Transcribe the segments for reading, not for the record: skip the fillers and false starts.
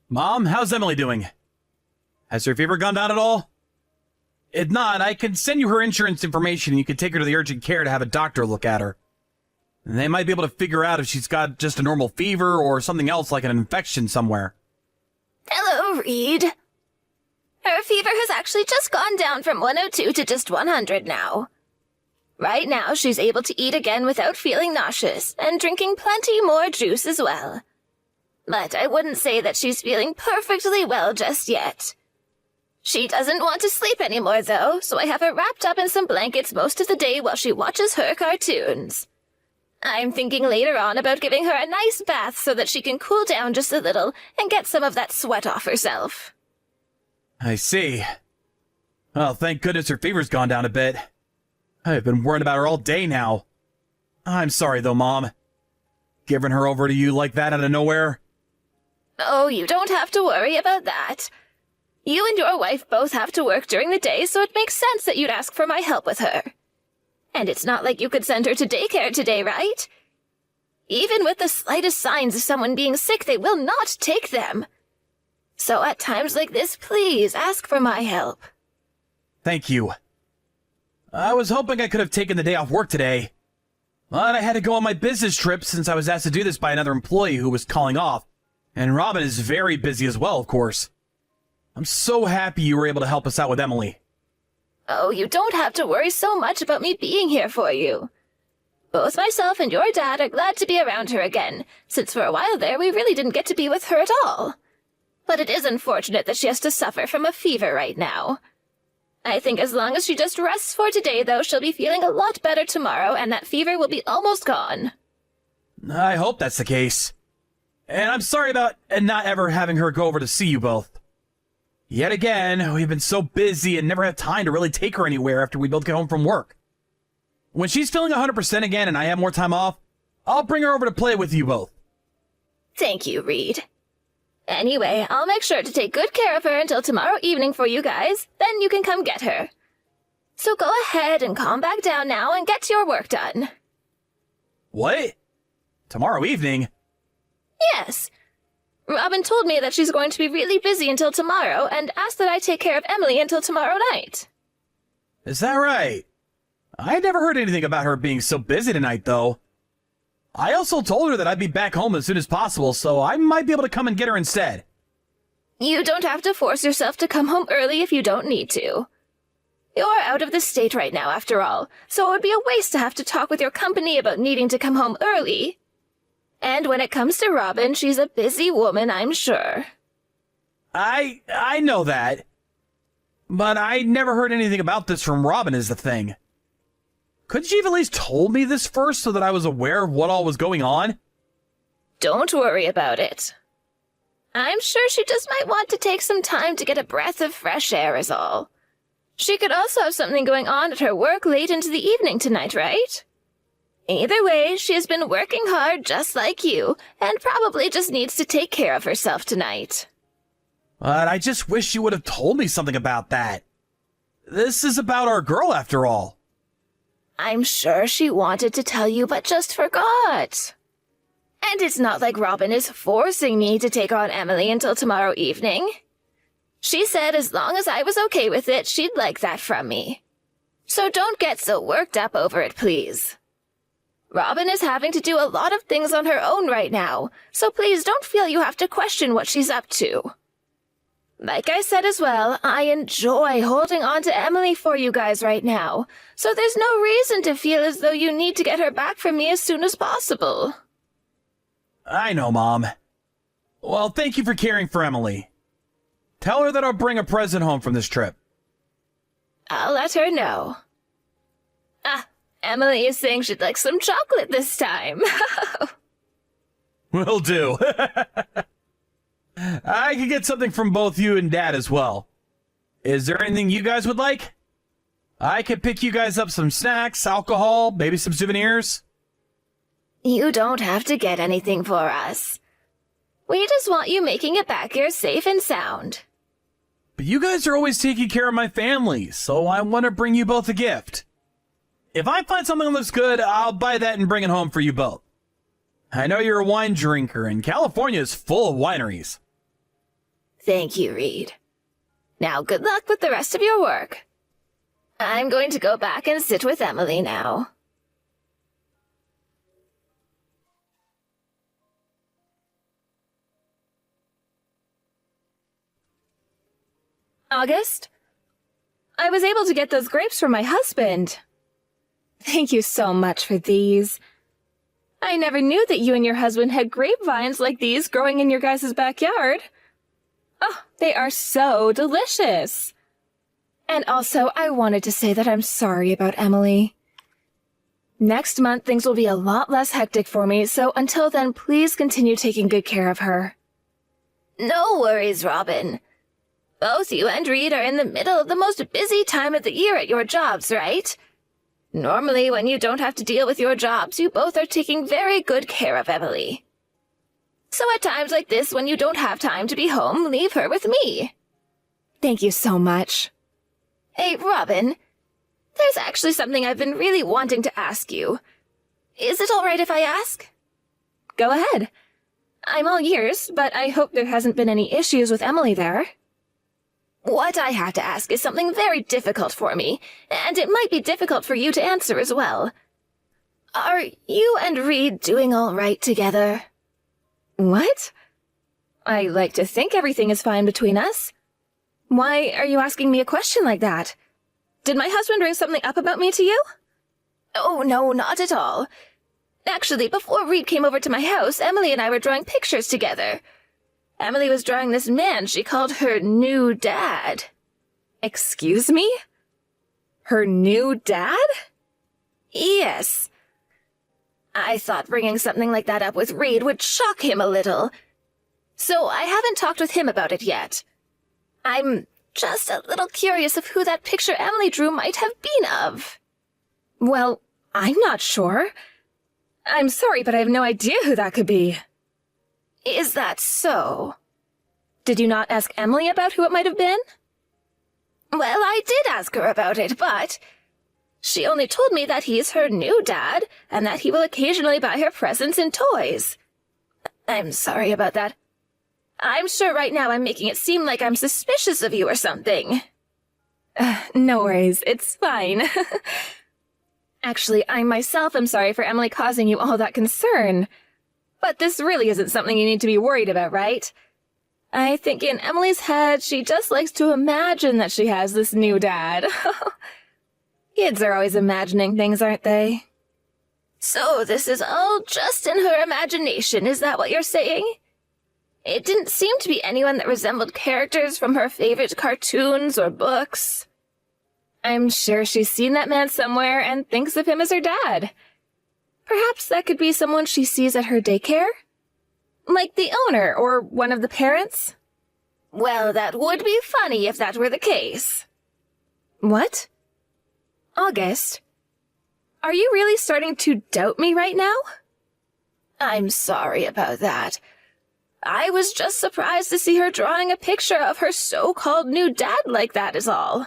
Mom, how's Emily doing? Has her fever gone down at all? If not, I can send you her insurance information and you can take her to the urgent care to have a doctor look at her. And they might be able to figure out if she's got just a normal fever or something else like an infection somewhere. Hello, Reed. Her fever has actually just gone down from 102 to just 100 now. Right now, she's able to eat again without feeling nauseous and drinking plenty more juice as well. But I wouldn't say that she's feeling perfectly well just yet. She doesn't want to sleep anymore, though, so I have her wrapped up in some blankets most of the day while she watches her cartoons. I'm thinking later on about giving her a nice bath so that she can cool down just a little and get some of that sweat off herself. I see. Well, thank goodness her fever's gone down a bit. I've been worried about her all day now. I'm sorry, though, Mom. Giving her over to you like that out of nowhere? Oh, you don't have to worry about that. You and your wife both have to work during the day, so it makes sense that you'd ask for my help with her. And it's not like you could send her to daycare today, right? Even with the slightest signs of someone being sick, they will not take them. So at times like this, please ask for my help. Thank you. I was hoping I could have taken the day off work today, but I had to go on my business trip since I was asked to do this by another employee who was calling off, and Robin is very busy as well, of course. I'm so happy you were able to help us out with Emily. Oh, you don't have to worry so much about me being here for you. Both myself and your dad are glad to be around her again, since for a while there we really didn't get to be with her at all. But it is unfortunate that she has to suffer from a fever right now. I think as long as she just rests for today, though, she'll be feeling a lot better tomorrow, and that fever will be almost gone. I hope that's the case. And I'm sorry about not ever having her go over to see you both. Yet again, we've been so busy and never had time to really take her anywhere after we both get home from work. When she's feeling 100% again and I have more time off, I'll bring her over to play with you both. Thank you, Reed. Anyway, I'll make sure to take good care of her until tomorrow evening for you guys, then you can come get her. So go ahead and calm back down now and get your work done. What? Tomorrow evening? Yes. Robin told me that she's going to be really busy until tomorrow and asked that I take care of Emily until tomorrow night. Is that right? I never heard anything about her being so busy tonight, though. I also told her that I'd be back home as soon as possible, so I might be able to come and get her instead. You don't have to force yourself to come home early if you don't need to. You're out of the state right now, after all, so it would be a waste to have to talk with your company about needing to come home early. And when it comes to Robin, she's a busy woman, I'm sure. I know that. But I never heard anything about this from Robin is the thing. Couldn't you have at least told me this first so that I was aware of what all was going on? Don't worry about it. I'm sure she just might want to take some time to get a breath of fresh air is all. She could also have something going on at her work late into the evening tonight, right? Either way, she has been working hard just like you, and probably just needs to take care of herself tonight. But I just wish you would have told me something about that. This is about our girl, after all. I'm sure she wanted to tell you, but just forgot. And it's not like Robin is forcing me to take on Emily until tomorrow evening. She said as long as I was okay with it, she'd like that from me. So don't get so worked up over it, please. Robin is having to do a lot of things on her own right now, so please don't feel you have to question what she's up to. Like I said as well, I enjoy holding on to Emily for you guys right now, so there's no reason to feel as though you need to get her back from me as soon as possible. I know, Mom. Well, thank you for caring for Emily. Tell her that I'll bring a present home from this trip. I'll let her know. Emily is saying she'd like some chocolate this time. Will do. I could get something from both you and Dad as well. Is there anything you guys would like? I could pick you guys up some snacks, alcohol, maybe some souvenirs. You don't have to get anything for us. We just want you making it back here safe and sound. But you guys are always taking care of my family, so I want to bring you both a gift. If I find something that looks good, I'll buy that and bring it home for you both. I know you're a wine drinker, and California is full of wineries. Thank you, Reed. Now good luck with the rest of your work. I'm going to go back and sit with Emily now. August? I was able to get those grapes from my husband. Thank you so much for these. I never knew that you and your husband had grapevines like these growing in your guys' backyard. Oh, they are so delicious. And also, I wanted to say that I'm sorry about Emily. Next month, things will be a lot less hectic for me, so until then, please continue taking good care of her. No worries, Robin. Both you and Reed are in the middle of the most busy time of the year at your jobs, right? Normally, when you don't have to deal with your jobs, you both are taking very good care of Emily. So at times like this, when you don't have time to be home, leave her with me. Thank you so much. Hey, Robin, there's actually something I've been really wanting to ask you. Is it all right if I ask? Go ahead. I'm all ears, but I hope there hasn't been any issues with Emily there. What I have to ask is something very difficult for me, and it might be difficult for you to answer as well. Are you and Reed doing all right together? What? I like to think everything is fine between us. Why are you asking me a question like that? Did my husband bring something up about me to you? Oh, no, not at all. Actually, before Reed came over to my house, Emily and I were drawing pictures together. Emily was drawing this man she called her new dad. Excuse me? Her new dad? Yes. I thought bringing something like that up with Reed would shock him a little. So I haven't talked with him about it yet. I'm just a little curious of who that picture Emily drew might have been of. Well, I'm not sure. I'm sorry, but I have no idea who that could be. Is that so? Did you not ask Emily about who it might have been? Well, I did ask her about it, but she only told me that he's her new dad and that he will occasionally buy her presents and toys. I'm sorry about that. I'm sure right now I'm making it seem like I'm suspicious of you or something. No worries, it's fine. Actually, I myself am sorry for Emily causing you all that concern. But this really isn't something you need to be worried about, right? I think in Emily's head, she just likes to imagine that she has this new dad. Kids are always imagining things, aren't they? So this is all just in her imagination, is that what you're saying? It didn't seem to be anyone that resembled characters from her favorite cartoons or books. I'm sure she's seen that man somewhere and thinks of him as her dad. Perhaps that could be someone she sees at her daycare? Like the owner or one of the parents? Well, that would be funny if that were the case. What? August, are you really starting to doubt me right now? I'm sorry about that. I was just surprised to see her drawing a picture of her so-called new dad like that is all.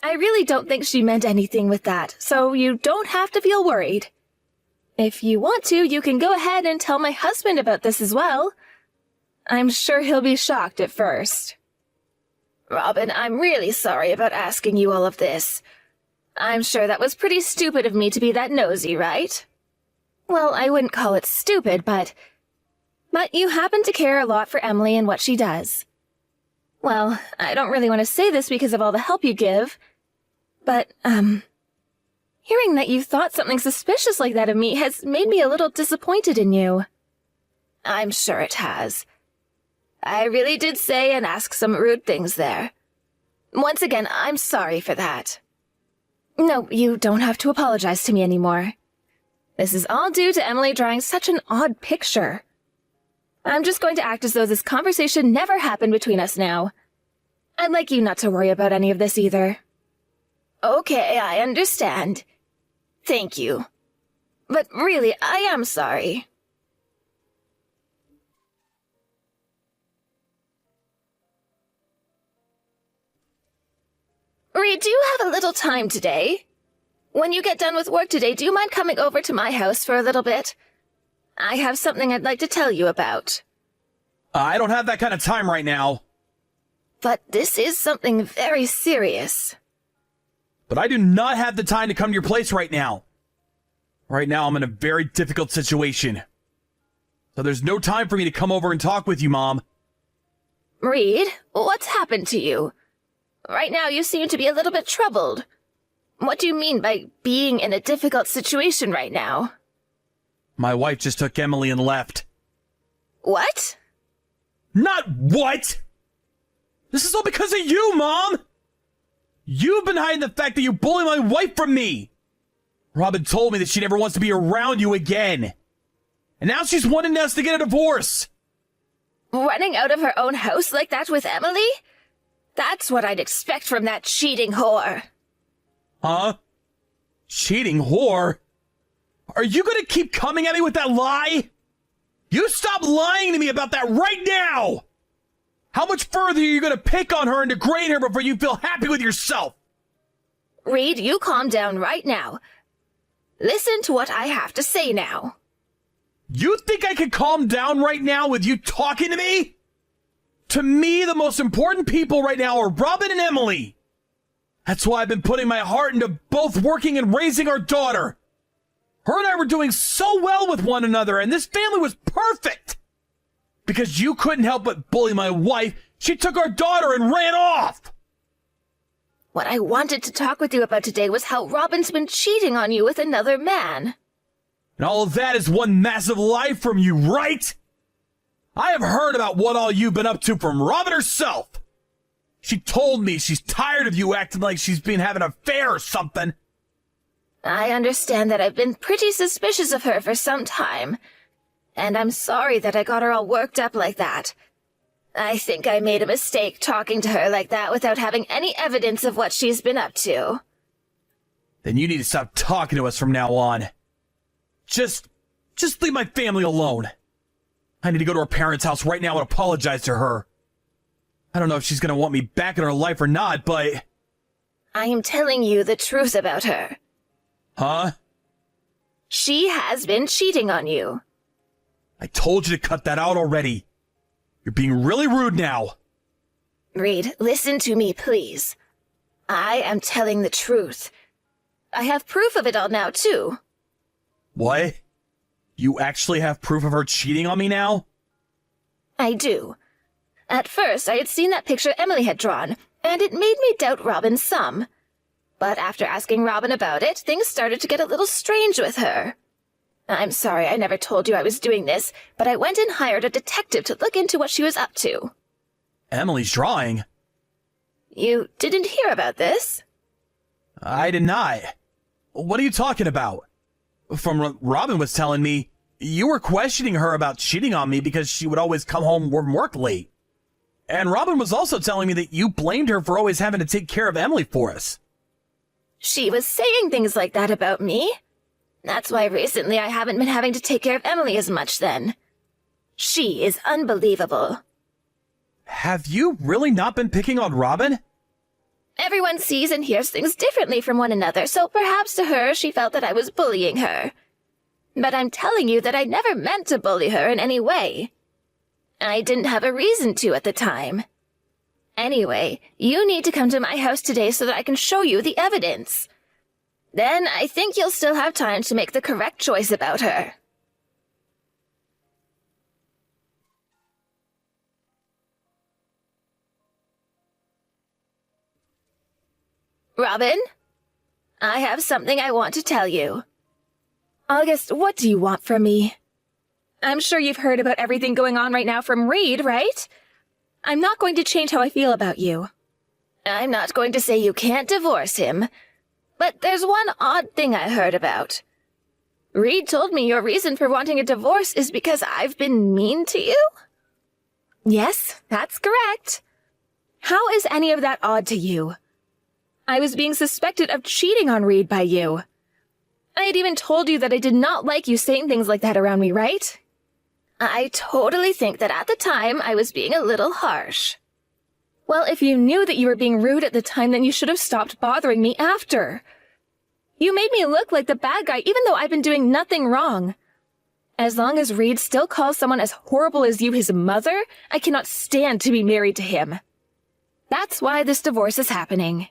I really don't think she meant anything with that, so you don't have to feel worried. If you want to, you can go ahead and tell my husband about this as well. I'm sure he'll be shocked at first. Robin, I'm really sorry about asking you all of this. I'm sure that was pretty stupid of me to be that nosy, right? Well, I wouldn't call it stupid, but you happen to care a lot for Emily and what she does. Well, I don't really want to say this because of all the help you give, but, hearing that you thought something suspicious like that of me has made me a little disappointed in you. I'm sure it has. I really did say and ask some rude things there. Once again, I'm sorry for that. No, you don't have to apologize to me anymore. This is all due to Emily drawing such an odd picture. I'm just going to act as though this conversation never happened between us now. I'd like you not to worry about any of this either. Okay, I understand. Thank you. But really, I am sorry. Reed, do you have a little time today? When you get done with work today, do you mind coming over to my house for a little bit? I have something I'd like to tell you about. I don't have that kind of time right now. But this is something very serious. But I do not have the time to come to your place right now. Right now, I'm in a very difficult situation. So there's no time for me to come over and talk with you, Mom. Reed, what's happened to you? Right now you seem to be a little bit troubled. What do you mean by being in a difficult situation right now? My wife just took Emily and left. What? Not what? This is all because of you, Mom! You've been hiding the fact that you bully my wife from me! Robin told me that she never wants to be around you again. And now she's wanting us to get a divorce. Running out of her own house like that with Emily? That's what I'd expect from that cheating whore. Huh? Cheating whore? Are you gonna keep coming at me with that lie? You stop lying to me about that right now! How much further are you gonna pick on her and degrade her before you feel happy with yourself? Reed, you calm down right now. Listen to what I have to say now. You think I can calm down right now with you talking to me? To me, the most important people right now are Robin and Emily. That's why I've been putting my heart into both working and raising our daughter. Her and I were doing so well with one another, and this family was perfect. Because you couldn't help but bully my wife, she took our daughter and ran off. What I wanted to talk with you about today was how Robin's been cheating on you with another man. And all of that is one massive lie from you, right? I have heard about what all you've been up to from Robin herself. She told me she's tired of you acting like she's been having an affair or something. I understand that I've been pretty suspicious of her for some time. And I'm sorry that I got her all worked up like that. I think I made a mistake talking to her like that without having any evidence of what she's been up to. Then you need to stop talking to us from now on. Just leave my family alone. I need to go to her parents' house right now and apologize to her. I don't know if she's gonna want me back in her life or not, but... I am telling you the truth about her. Huh? She has been cheating on you. I told you to cut that out already. You're being really rude now. Reed, listen to me, please. I am telling the truth. I have proof of it all now, too. What? You actually have proof of her cheating on me now? I do. At first, I had seen that picture Emily had drawn, and it made me doubt Robin some. But after asking Robin about it, things started to get a little strange with her. I'm sorry I never told you I was doing this, but I went and hired a detective to look into what she was up to. Emily's drawing? You didn't hear about this? I did not. What are you talking about? From what Robin was telling me, you were questioning her about cheating on me because she would always come home from work late. And Robin was also telling me that you blamed her for always having to take care of Emily for us. She was saying things like that about me. That's why recently I haven't been having to take care of Emily as much then. She is unbelievable. Have you really not been picking on Robin? Everyone sees and hears things differently from one another, so perhaps to her she felt that I was bullying her. But I'm telling you that I never meant to bully her in any way. I didn't have a reason to at the time. Anyway, you need to come to my house today so that I can show you the evidence. Then I think you'll still have time to make the correct choice about her. Robin? I have something I want to tell you. August, what do you want from me? I'm sure you've heard about everything going on right now from Reed, right? I'm not going to change how I feel about you. I'm not going to say you can't divorce him, but there's one odd thing I heard about. Reed told me your reason for wanting a divorce is because I've been mean to you? Yes, that's correct. How is any of that odd to you? I was being suspected of cheating on Reed by you. I had even told you that I did not like you saying things like that around me, right? I totally think that at the time I was being a little harsh. Well, if you knew that you were being rude at the time, then you should have stopped bothering me after. You made me look like the bad guy even though I've been doing nothing wrong. As long as Reed still calls someone as horrible as you his mother, I cannot stand to be married to him. That's why this divorce is happening.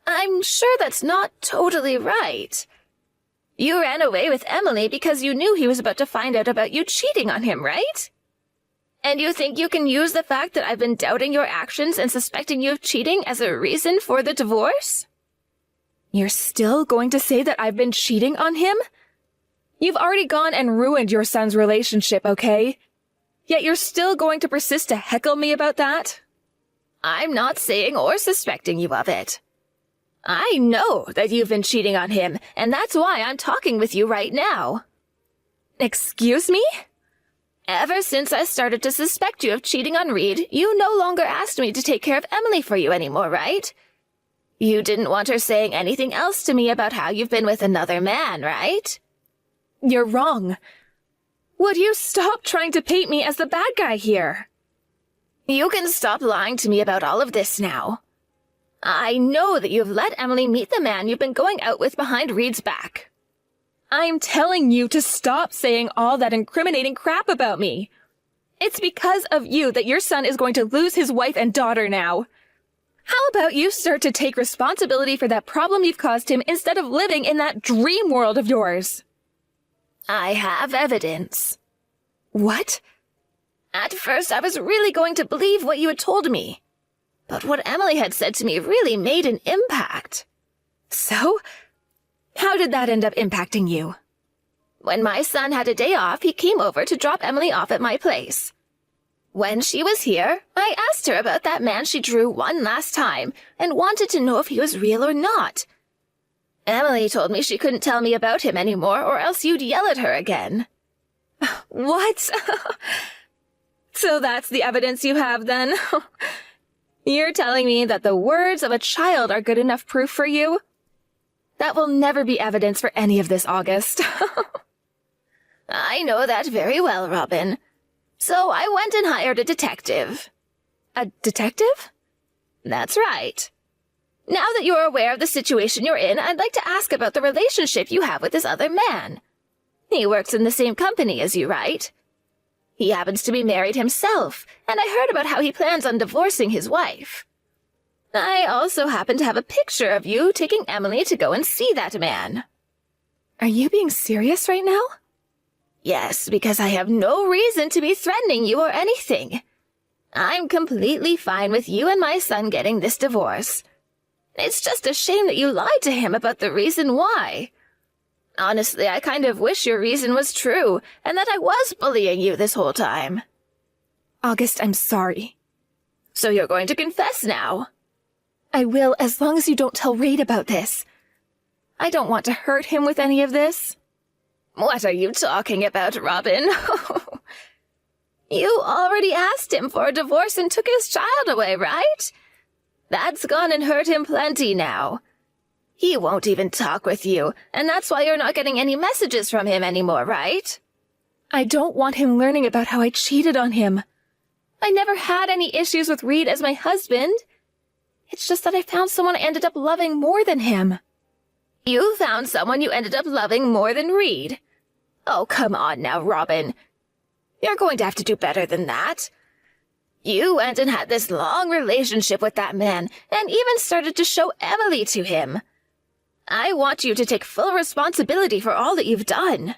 I'm sure that's not totally right. You ran away with Emily because you knew he was about to find out about you cheating on him, right? And you think you can use the fact that I've been doubting your actions and suspecting you of cheating as a reason for the divorce? You're still going to say that I've been cheating on him? You've already gone and ruined your son's relationship, okay? Yet you're still going to persist to heckle me about that? I'm not saying or suspecting you of it. I know that you've been cheating on him, and that's why I'm talking with you right now. Excuse me? Ever since I started to suspect you of cheating on Reed, you no longer asked me to take care of Emily for you anymore, right? You didn't want her saying anything else to me about how you've been with another man, right? You're wrong. Would you stop trying to paint me as the bad guy here? You can stop lying to me about all of this now. I know that you've let Emily meet the man you've been going out with behind Reed's back. I'm telling you to stop saying all that incriminating crap about me. It's because of you that your son is going to lose his wife and daughter now. How about you start to take responsibility for that problem you've caused him instead of living in that dream world of yours? I have evidence. What? At first, I was really going to believe what you had told me. But what Emily had said to me really made an impact. So, how did that end up impacting you? When my son had a day off, he came over to drop Emily off at my place. When she was here, I asked her about that man she drew one last time and wanted to know if he was real or not. Emily told me she couldn't tell me about him anymore or else you'd yell at her again. What? So that's the evidence you have then? You're telling me that the words of a child are good enough proof for you? That will never be evidence for any of this, August. I know that very well, Robin. So I went and hired a detective. A detective? That's right. Now that you're aware of the situation you're in, I'd like to ask about the relationship you have with this other man. He works in the same company as you, right? He happens to be married himself, and I heard about how he plans on divorcing his wife. I also happen to have a picture of you taking Emily to go and see that man. Are you being serious right now? Yes, because I have no reason to be threatening you or anything. I'm completely fine with you and my son getting this divorce. It's just a shame that you lied to him about the reason why. Honestly, I kind of wish your reason was true, and that I was bullying you this whole time. August, I'm sorry. So you're going to confess now? I will, as long as you don't tell Reed about this. I don't want to hurt him with any of this. What are you talking about, Robin? You already asked him for a divorce and took his child away, right? That's gone and hurt him plenty now. He won't even talk with you, and that's why you're not getting any messages from him anymore, right? I don't want him learning about how I cheated on him. I never had any issues with Reed as my husband. It's just that I found someone I ended up loving more than him. You found someone you ended up loving more than Reed? Oh, come on now, Robin. You're going to have to do better than that. You went and had this long relationship with that man, and even started to show Emily to him. I want you to take full responsibility for all that you've done.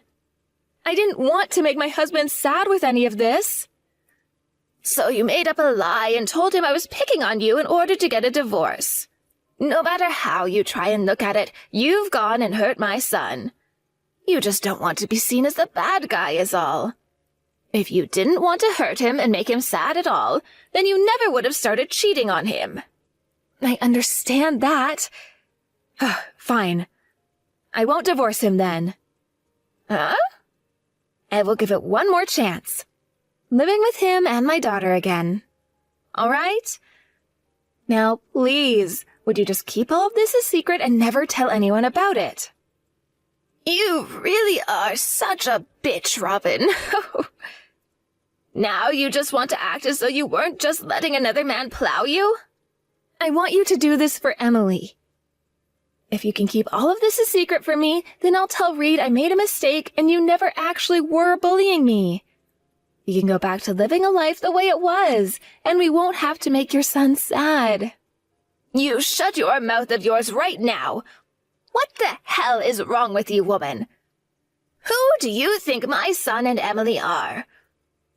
I didn't want to make my husband sad with any of this. So you made up a lie and told him I was picking on you in order to get a divorce. No matter how you try and look at it, you've gone and hurt my son. You just don't want to be seen as the bad guy is all. If you didn't want to hurt him and make him sad at all, then you never would have started cheating on him. I understand that. Fine. I won't divorce him then. Huh? I will give it one more chance. Living with him and my daughter again. All right? Now, please, would you just keep all of this a secret and never tell anyone about it? You really are such a bitch, Robin. Now you just want to act as though you weren't just letting another man plow you? I want you to do this for Emily. If you can keep all of this a secret from me, then I'll tell Reed I made a mistake and you never actually were bullying me. You can go back to living a life the way it was, and we won't have to make your son sad. You shut your mouth of yours right now. What the hell is wrong with you, woman? Who do you think my son and Emily are?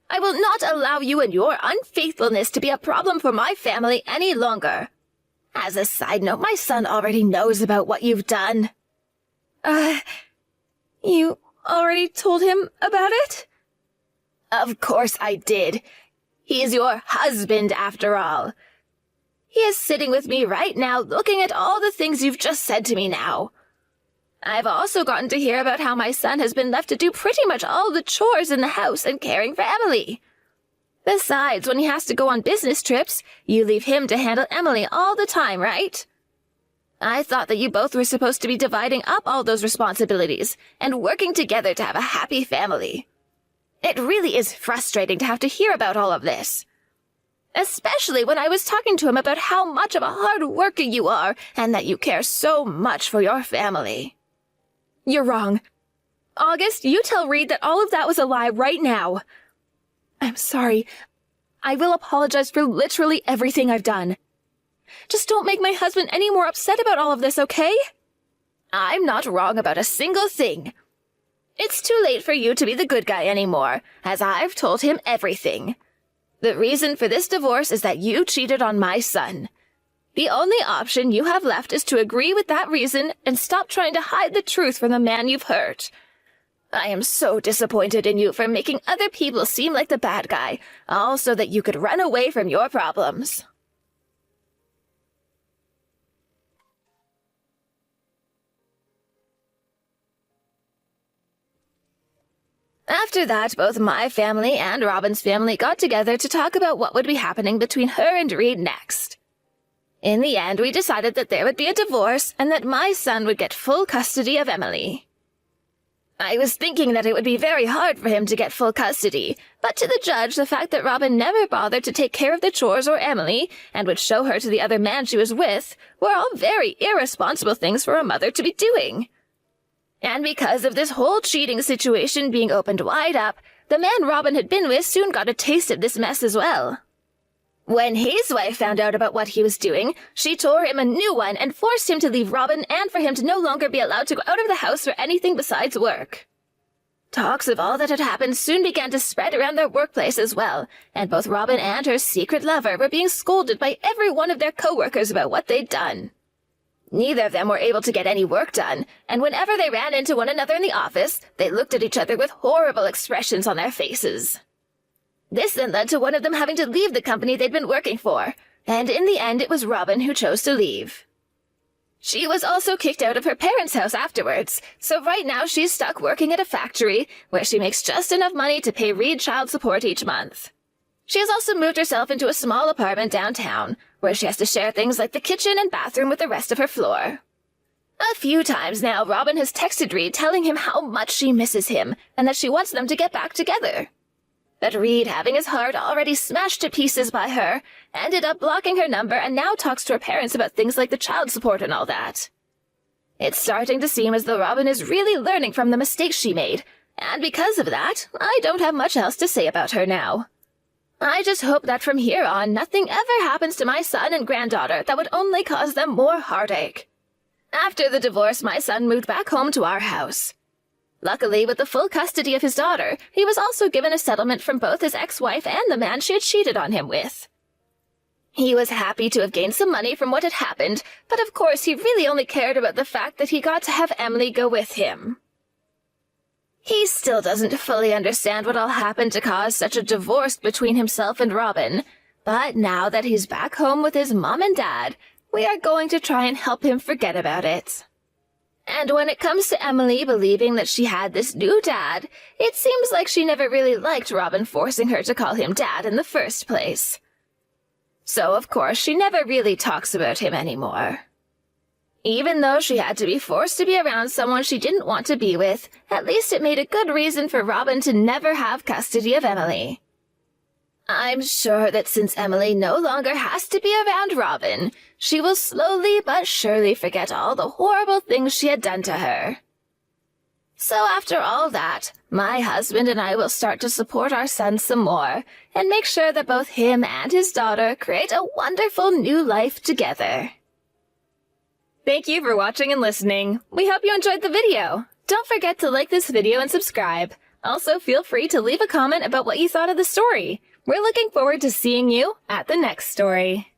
I will not allow you and your unfaithfulness to be a problem for my family any longer. As a side note, my son already knows about what you've done. You already told him about it? Of course I did. He is your husband, after all. He is sitting with me right now, looking at all the things you've just said to me now. I've also gotten to hear about how my son has been left to do pretty much all the chores in the house and caring for Emily. Besides, when he has to go on business trips, you leave him to handle Emily all the time, right? I thought that you both were supposed to be dividing up all those responsibilities and working together to have a happy family. It really is frustrating to have to hear about all of this. Especially when I was talking to him about how much of a hard worker you are and that you care so much for your family. You're wrong. August, you tell Reed that all of that was a lie right now. I'm sorry. I will apologize for literally everything I've done. Just don't make my husband any more upset about all of this, okay? I'm not wrong about a single thing. It's too late for you to be the good guy anymore, as I've told him everything. The reason for this divorce is that you cheated on my son. The only option you have left is to agree with that reason and stop trying to hide the truth from the man you've hurt. I am so disappointed in you for making other people seem like the bad guy, all so that you could run away from your problems. After that, both my family and Robin's family got together to talk about what would be happening between her and Reed next. In the end, we decided that there would be a divorce and that my son would get full custody of Emily. I was thinking that it would be very hard for him to get full custody, but to the judge, the fact that Robin never bothered to take care of the chores or Emily, and would show her to the other man she was with, were all very irresponsible things for a mother to be doing. And because of this whole cheating situation being opened wide up, the man Robin had been with soon got a taste of this mess as well. When his wife found out about what he was doing, she tore him a new one and forced him to leave Robin and for him to no longer be allowed to go out of the house for anything besides work. Talks of all that had happened soon began to spread around their workplace as well, and both Robin and her secret lover were being scolded by every one of their co-workers about what they'd done. Neither of them were able to get any work done, and whenever they ran into one another in the office, they looked at each other with horrible expressions on their faces. This then led to one of them having to leave the company they'd been working for, and in the end it was Robin who chose to leave. She was also kicked out of her parents' house afterwards, so right now she's stuck working at a factory where she makes just enough money to pay Reed child support each month. She has also moved herself into a small apartment downtown, where she has to share things like the kitchen and bathroom with the rest of her floor. A few times now, Robin has texted Reed telling him how much she misses him, and that she wants them to get back together. But Reed, having his heart already smashed to pieces by her, ended up blocking her number and now talks to her parents about things like the child support and all that. It's starting to seem as though Robin is really learning from the mistakes she made, and because of that, I don't have much else to say about her now. I just hope that from here on, nothing ever happens to my son and granddaughter that would only cause them more heartache. After the divorce, my son moved back home to our house. Luckily, with the full custody of his daughter, he was also given a settlement from both his ex-wife and the man she had cheated on him with. He was happy to have gained some money from what had happened, but of course he really only cared about the fact that he got to have Emily go with him. He still doesn't fully understand what all happened to cause such a divorce between himself and Robin, but now that he's back home with his mom and dad, we are going to try and help him forget about it. And when it comes to Emily believing that she had this new dad, it seems like she never really liked Robin forcing her to call him dad in the first place. So, of course, she never really talks about him anymore. Even though she had to be forced to be around someone she didn't want to be with, at least it made a good reason for Robin to never have custody of Emily. I'm sure that since Emily no longer has to be around Robin, she will slowly but surely forget all the horrible things she had done to her. So after all that, my husband and I will start to support our son some more and make sure that both him and his daughter create a wonderful new life together. Thank you for watching and listening. We hope you enjoyed the video. Don't forget to like this video and subscribe. Also, feel free to leave a comment about what you thought of the story. We're looking forward to seeing you at the next story.